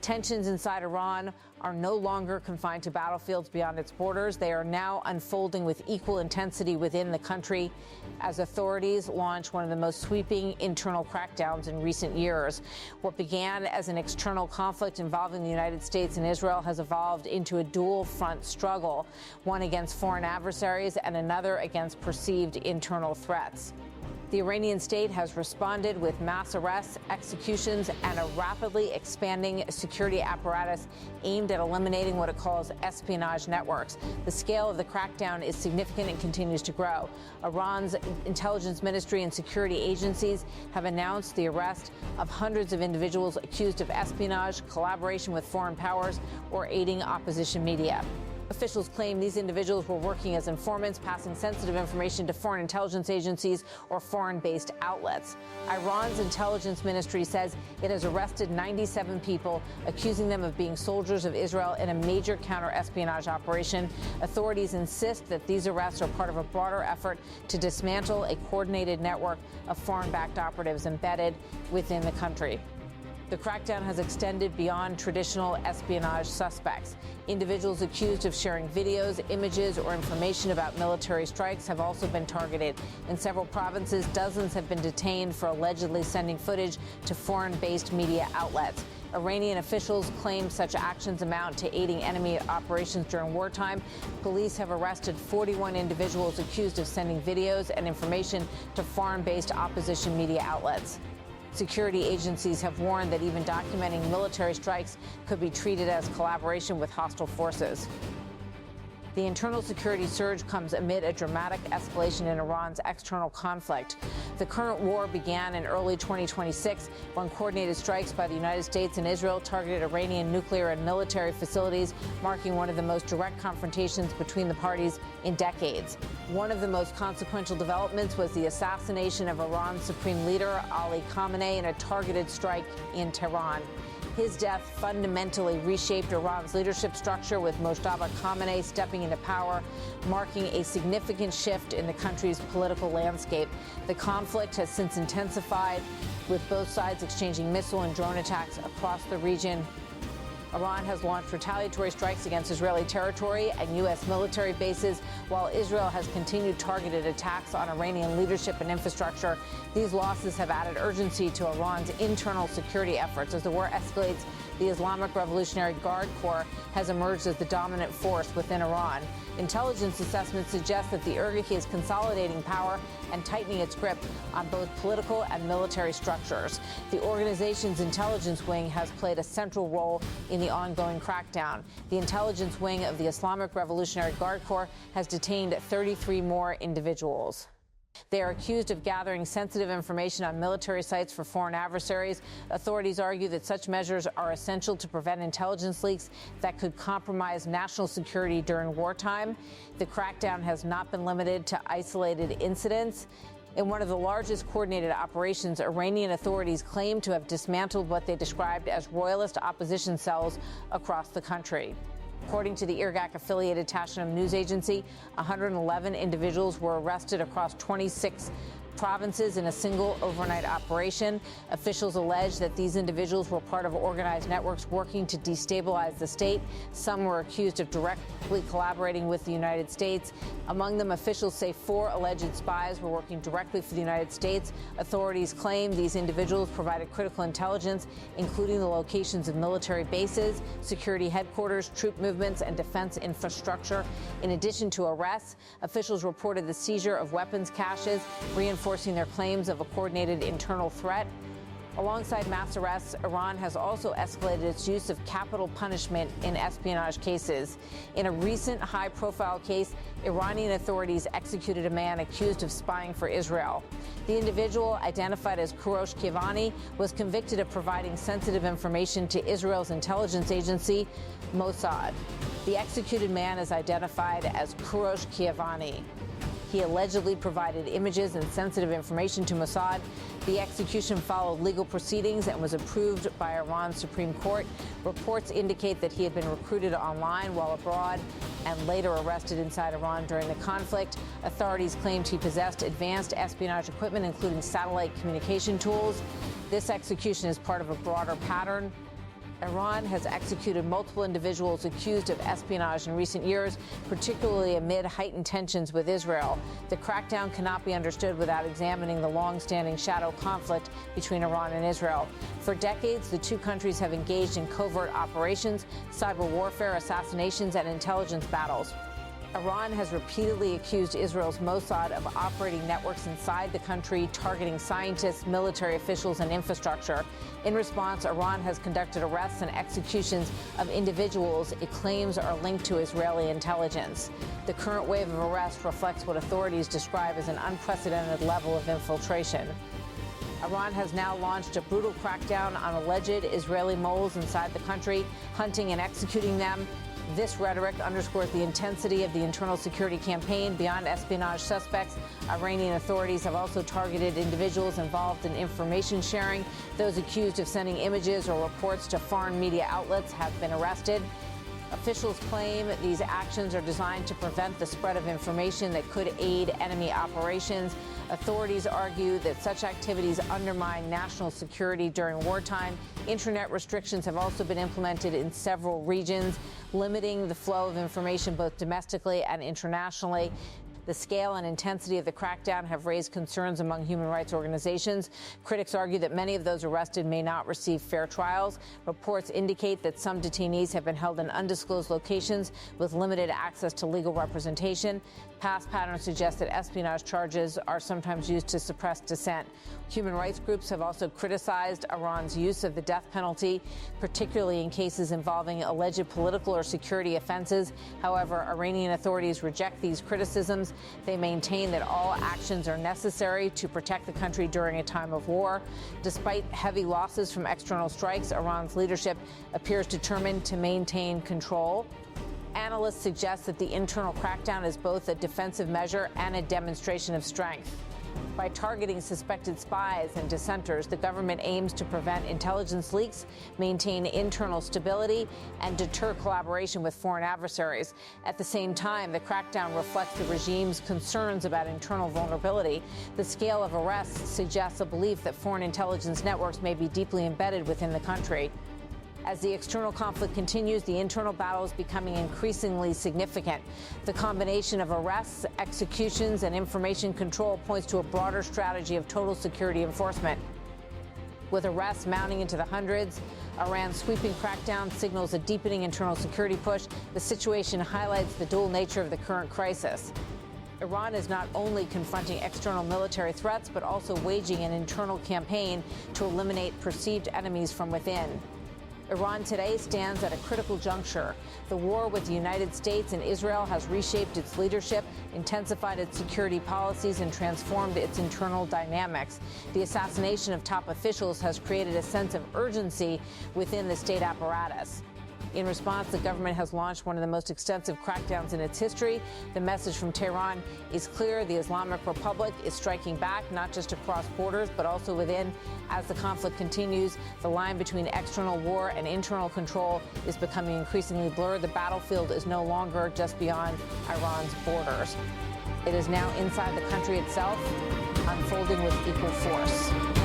Tensions inside Iran are no longer confined to battlefields beyond its borders. They are now unfolding with equal intensity within the country as authorities launch one of the most sweeping internal crackdowns in recent years. What began as an external conflict involving the United States and Israel has evolved into a dual-front struggle, one against foreign adversaries and another against perceived internal threats. The Iranian state has responded with mass arrests, executions, and a rapidly expanding security apparatus aimed at eliminating what it calls espionage networks. The scale of the crackdown is significant and continues to grow. Iran's intelligence ministry and security agencies have announced the arrest of hundreds of individuals accused of espionage, collaboration with foreign powers, or aiding opposition media. Officials claim these individuals were working as informants, passing sensitive information to foreign intelligence agencies or foreign-based outlets. Iran's intelligence ministry says it has arrested 97 people, accusing them of being soldiers of Israel in a major counter-espionage operation. Authorities insist that these arrests are part of a broader effort to dismantle a coordinated network of foreign-backed operatives embedded within the country. The crackdown has extended beyond traditional espionage suspects. Individuals accused of sharing videos, images, or information about military strikes have also been targeted. In several provinces, dozens have been detained for allegedly sending footage to foreign-based media outlets. Iranian officials claim such actions amount to aiding enemy operations during wartime. Police have arrested 41 individuals accused of sending videos and information to foreign-based opposition media outlets. Security agencies have warned that even documenting military strikes could be treated as collaboration with hostile forces. The internal security surge comes amid a dramatic escalation in Iran's external conflict. The current war began in early 2026 when coordinated strikes by the United States and Israel targeted Iranian nuclear and military facilities, marking one of the most direct confrontations between the parties in decades. One of the most consequential developments was the assassination of Iran's supreme leader, Ali Khamenei, in a targeted strike in Tehran. His death fundamentally reshaped Iran's leadership structure, with Mossad Khamenei stepping into power, marking a significant shift in the country's political landscape. The conflict has since intensified, with both sides exchanging missile and drone attacks across the region. Iran has launched retaliatory strikes against Israeli territory and U.S. military bases, while Israel has continued targeted attacks on Iranian leadership and infrastructure. These losses have added urgency to Iran's internal security efforts. As the war escalates, the Islamic Revolutionary Guard Corps has emerged as the dominant force within Iran. Intelligence assessments suggest that the IRGC is consolidating power and tightening its grip on both political and military structures. The organization's intelligence wing has played a central role in the ongoing crackdown. The intelligence wing of the Islamic Revolutionary Guard Corps has detained 33 more individuals. They are accused of gathering sensitive information on military sites for foreign adversaries. Authorities argue that such measures are essential to prevent intelligence leaks that could compromise national security during wartime. The crackdown has not been limited to isolated incidents. In one of the largest coordinated operations, Iranian authorities claim to have dismantled what they described as royalist opposition cells across the country. According to the IRGC-affiliated Tasnim news agency, 111 individuals were arrested across 26 provinces in a single overnight operation. Officials allege that these individuals were part of organized networks working to destabilize the state. Some were accused of directly collaborating with the United States. Among them, officials say 4 alleged spies were working directly for the United States. Authorities claim these individuals provided critical intelligence, including the locations of military bases, security headquarters, troop movements, and defense infrastructure. In addition to arrests, officials reported the seizure of weapons caches, reinforcing their claims of a coordinated internal threat. Alongside mass arrests, Iran has also escalated its use of capital punishment in espionage cases. In a recent high-profile case, Iranian authorities executed a man accused of spying for Israel. The individual, identified as Kourosh Kiavani, was convicted of providing sensitive information to Israel's intelligence agency, Mossad. The executed man is identified as Kourosh Kiavani. He allegedly provided images and sensitive information to Mossad. The execution followed legal proceedings and was approved by Iran's Supreme Court. Reports indicate that he had been recruited online while abroad and later arrested inside Iran during the conflict. Authorities claimed he possessed advanced espionage equipment, including satellite communication tools. This execution is part of a broader pattern Iran has executed multiple individuals accused of espionage in recent years, particularly amid heightened tensions with Israel. The crackdown cannot be understood without examining the long-standing shadow conflict between Iran and Israel. For decades, the two countries have engaged in covert operations, cyber warfare, assassinations, and intelligence battles. Iran has repeatedly accused Israel's Mossad of operating networks inside the country, targeting scientists, military officials, and infrastructure. In response, Iran has conducted arrests and executions of individuals it claims are linked to Israeli intelligence. The current wave of arrests reflects what authorities describe as an unprecedented level of infiltration. Iran has now launched a brutal crackdown on alleged Israeli moles inside the country, hunting and executing them. This rhetoric underscores the intensity of the internal security campaign. Beyond espionage suspects, Iranian authorities have also targeted individuals involved in information sharing. Those accused of sending images or reports to foreign media outlets have been arrested. Officials claim these actions are designed to prevent the spread of information that could aid enemy operations. Authorities argue that such activities undermine national security during wartime. Internet restrictions have also been implemented in several regions, limiting the flow of information both domestically and internationally. The scale and intensity of the crackdown have raised concerns among human rights organizations. Critics argue that many of those arrested may not receive fair trials. Reports indicate that some detainees have been held in undisclosed locations with limited access to legal representation. Past patterns suggest that espionage charges are sometimes used to suppress dissent. Human rights groups have also criticized Iran's use of the death penalty, particularly in cases involving alleged political or security offenses. However, Iranian authorities reject these criticisms. They maintain that all actions are necessary to protect the country during a time of war. Despite heavy losses from external strikes, Iran's leadership appears determined to maintain control. Analysts suggest that the internal crackdown is both a defensive measure and a demonstration of strength. By targeting suspected spies and dissenters, the government aims to prevent intelligence leaks, maintain internal stability, and deter collaboration with foreign adversaries. At the same time, the crackdown reflects the regime's concerns about internal vulnerability. The scale of arrests suggests a belief that foreign intelligence networks may be deeply embedded within the country. As the external conflict continues, the internal battle is becoming increasingly significant. The combination of arrests, executions, and information control points to a broader strategy of total security enforcement. With arrests mounting into the hundreds, Iran's sweeping crackdown signals a deepening internal security push. The situation highlights the dual nature of the current crisis. Iran is not only confronting external military threats, but also waging an internal campaign to eliminate perceived enemies from within. Iran today stands at a critical juncture. The war with the United States and Israel has reshaped its leadership, intensified its security policies, and transformed its internal dynamics. The assassination of top officials has created a sense of urgency within the state apparatus. In response, the government has launched one of the most extensive crackdowns in its history. The message from Tehran is clear. The Islamic Republic is striking back, not just across borders, but also within. As the conflict continues, the line between external war and internal control is becoming increasingly blurred. The battlefield is no longer just beyond Iran's borders. It is now inside the country itself, unfolding with equal force.